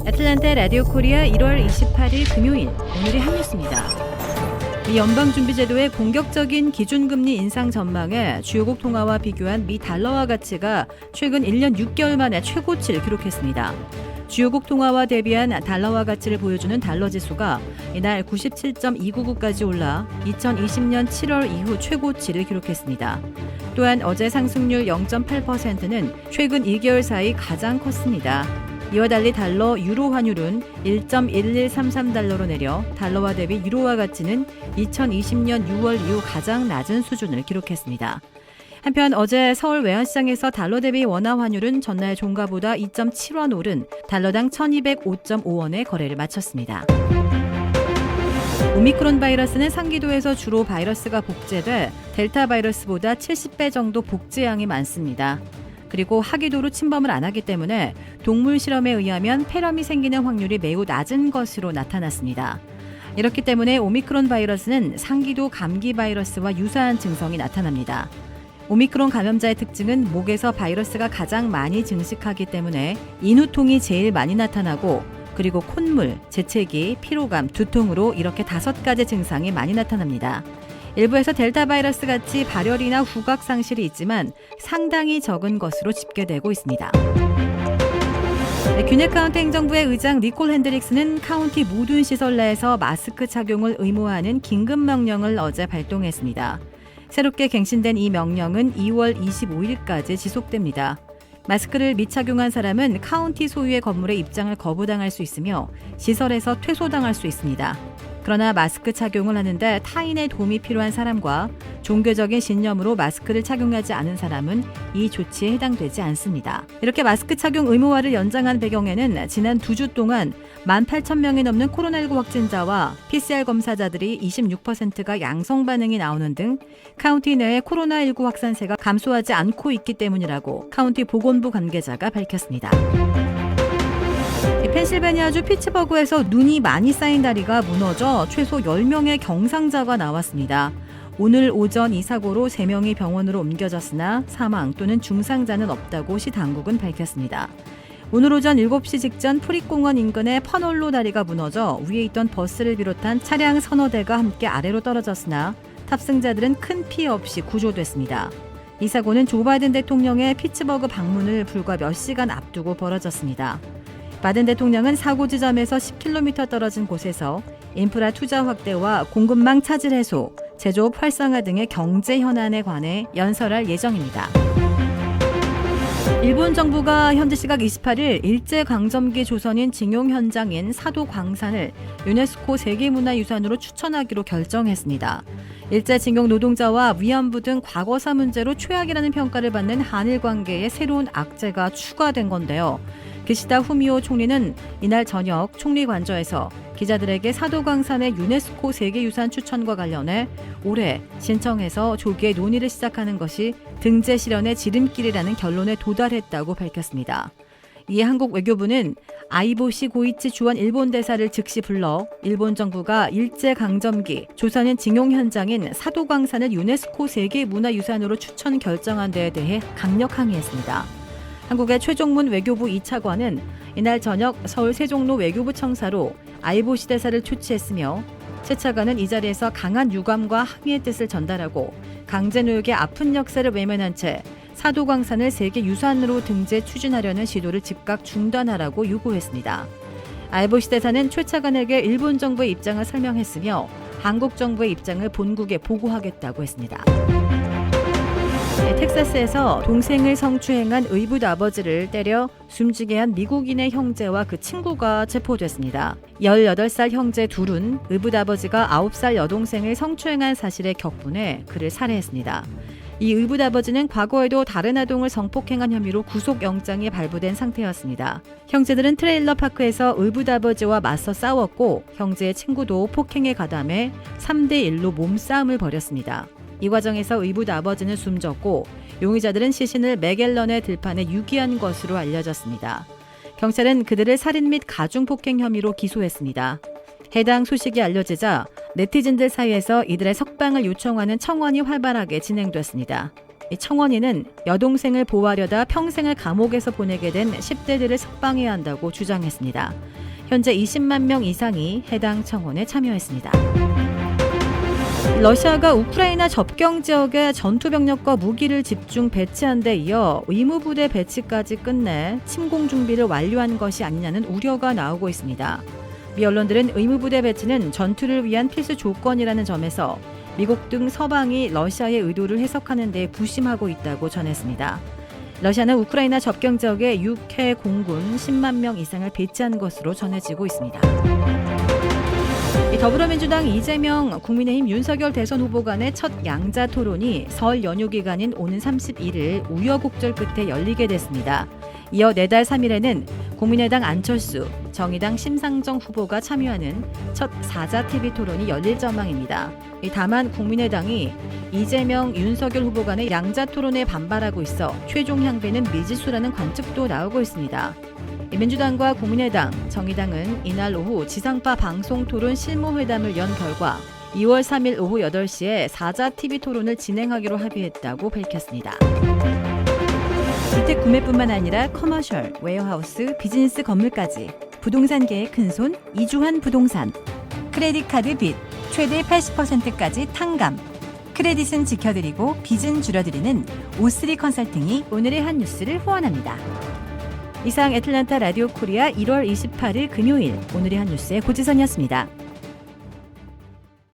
애틀랜타 라디오 코리아 1월 28일 금요일, 오늘의 한 뉴스입니다. 미 연방준비제도의 공격적인 기준금리 인상 전망에 주요국 통화와 비교한 미 달러화 가치가 최근 1년 6개월 만에 최고치를 기록했습니다. 주요국 통화와 대비한 달러화 가치를 보여주는 달러 지수가 이날 97.299까지 올라 2020년 7월 이후 최고치를 기록했습니다. 또한 어제 상승률 0.8%는 최근 2개월 사이 가장 컸습니다. 이와 달리 달러 유로 환율은 1.1133달러로 내려 달러화 대비 유로화 가치는 2020년 6월 이후 가장 낮은 수준을 기록했습니다. 한편 어제 서울 외환시장에서 달러 대비 원화 환율은 전날 종가보다 2.7원 오른 달러당 1205.5원에 거래를 마쳤습니다. 오미크론 바이러스는 상기도에서 주로 바이러스가 복제돼 델타 바이러스보다 70배 정도 복제량이 많습니다. 그리고 하기도로 침범을 안 하기 때문에 동물 실험에 의하면 폐렴이 생기는 확률이 매우 낮은 것으로 나타났습니다. 이렇기 때문에 오미크론 바이러스는 상기도 감기 바이러스와 유사한 증상이 나타납니다. 오미크론 감염자의 특징은 목에서 바이러스가 가장 많이 증식하기 때문에 인후통이 제일 많이 나타나고 그리고 콧물, 재채기, 피로감, 두통으로 이렇게 5가지 증상이 많이 나타납니다. 일부에서 델타 바이러스 같이 발열이나 후각 상실이 있지만 상당히 적은 것으로 집계되고 있습니다. 균핵 카운티 행정부의 의장 니콜 핸드릭스는 카운티 모든 시설 내에서 마스크 착용을 의무화하는 긴급 명령을 어제 발동했습니다. 새롭게 갱신된 이 명령은 2월 25일까지 지속됩니다. 마스크를 미착용한 사람은 카운티 소유의 건물에 입장을 거부당할 수 있으며 시설에서 퇴소당할 수 있습니다. 그러나 마스크 착용을 하는데 타인의 도움이 필요한 사람과 종교적인 신념으로 마스크를 착용하지 않은 사람은 이 조치에 해당되지 않습니다. 이렇게 마스크 착용 의무화를 연장한 배경에는 지난 2주 동안 18,000명이 넘는 코로나19 확진자와 PCR 검사자들이 26%가 양성 반응이 나오는 등 카운티 내의 코로나19 확산세가 감소하지 않고 있기 때문이라고 카운티 보건부 관계자가 밝혔습니다. 펜실베니아주 피츠버그에서 눈이 많이 쌓인 다리가 무너져 최소 10명의 경상자가 나왔습니다. 오늘 오전 이 사고로 3명이 병원으로 옮겨졌으나 사망 또는 중상자는 없다고 시 당국은 밝혔습니다. 오늘 오전 7시 직전 프릭공원 인근의 퍼널로 다리가 무너져 위에 있던 버스를 비롯한 차량 서너 대가 함께 아래로 떨어졌으나 탑승자들은 큰 피해 없이 구조됐습니다. 이 사고는 조 바이든 대통령의 피츠버그 방문을 불과 몇 시간 앞두고 벌어졌습니다. 바이든 대통령은 사고 지점에서 10km 떨어진 곳에서 인프라 투자 확대와 공급망 차질 해소, 제조업 활성화 등의 경제 현안에 관해 연설할 예정입니다. 일본 정부가 현지 시각 28일 일제강점기 조선인 징용 현장인 사도 광산을 유네스코 세계문화유산으로 추천하기로 결정했습니다. 일제 징용 노동자와 위안부 등 과거사 문제로 최악이라는 평가를 받는 한일 관계에 새로운 악재가 추가된 건데요. 기시다 후미오 총리는 이날 저녁 총리 관저에서 기자들에게 사도광산의 유네스코 세계유산 추천과 관련해 올해 신청해서 조기에 논의를 시작하는 것이 등재 실현의 지름길이라는 결론에 도달했다고 밝혔습니다. 이에 한국 외교부는 아이보시 고이치 주한 일본 대사를 즉시 불러 일본 정부가 일제강점기 조선인 징용 현장인 사도광산을 유네스코 세계문화유산으로 추천 결정한 데에 대해 강력 항의했습니다. 한국의 최종문 외교부 2차관은 이날 저녁 서울 세종로 외교부 청사로 아이보시 대사를 초치했으며 최 차관은 이 자리에서 강한 유감과 항의의 뜻을 전달하고 강제노역의 아픈 역사를 외면한 채 사도광산을 세계유산으로 등재 추진하려는 시도를 즉각 중단하라고 요구했습니다. 아이보시 대사는 최 차관에게 일본 정부의 입장을 설명했으며 한국 정부의 입장을 본국에 보고하겠다고 했습니다. 텍사스에서 동생을 성추행한 의붓 아버지를 때려 숨지게 한 미국인의 형제와 그 친구가 체포됐습니다. 18살 형제 둘은 의붓 아버지가 9살 여동생을 성추행한 사실에 격분해 그를 살해했습니다. 이 의붓 아버지는 과거에도 다른 아동을 성폭행한 혐의로 구속영장이 발부된 상태였습니다. 형제들은 트레일러 파크에서 의붓 아버지와 맞서 싸웠고 형제의 친구도 폭행에 가담해 3대1로 몸싸움을 벌였습니다. 이 과정에서 의붓 아버지는 숨졌고 용의자들은 시신을 맥앨런의 들판에 유기한 것으로 알려졌습니다. 경찰은 그들을 살인 및 가중폭행 혐의로 기소했습니다. 해당 소식이 알려지자 네티즌들 사이에서 이들의 석방을 요청하는 청원이 활발하게 진행됐습니다. 이 청원인은 여동생을 보호하려다 평생을 감옥에서 보내게 된 10대들을 석방해야 한다고 주장했습니다. 현재 20만 명 이상이 해당 청원에 참여했습니다. 러시아가 우크라이나 접경 지역에 전투병력과 무기를 집중 배치한 데 이어 의무부대 배치까지 끝내 침공 준비를 완료한 것이 아니냐는 우려가 나오고 있습니다. 미 언론들은 의무부대 배치는 전투를 위한 필수 조건이라는 점에서 미국 등 서방이 러시아의 의도를 해석하는 데 부심하고 있다고 전했습니다. 러시아는 우크라이나 접경 지역에 육해 공군 10만 명 이상을 배치한 것으로 전해지고 있습니다. 더불어민주당 이재명, 국민의힘 윤석열 대선 후보 간의 첫 양자 토론이 설 연휴 기간인 오는 31일 우여곡절 끝에 열리게 됐습니다. 이어 내달 3일에는 국민의당 안철수, 정의당 심상정 후보가 참여하는 첫 4자 TV 토론이 열릴 전망입니다. 다만 국민의당이 이재명, 윤석열 후보 간의 양자 토론에 반발하고 있어 최종 향배는 미지수라는 관측도 나오고 있습니다. 민주당과 국민의당, 정의당은 이날 오후 지상파 방송 토론 실무회담을 연 결과 2월 3일 오후 8시에 4자 TV 토론을 진행하기로 합의했다고 밝혔습니다. 주택 구매뿐만 아니라 커머셜, 웨어하우스, 비즈니스 건물까지 부동산계의 큰손 이주환 부동산. 크레딧 카드 빚 최대 80%까지 탕감. 크레딧은 지켜드리고 빚은 줄여드리는 O3 컨설팅이 오늘의 한 뉴스를 후원합니다. 이상 애틀랜타 라디오 코리아 1월 28일 금요일 오늘의 한 뉴스의 고지선이었습니다.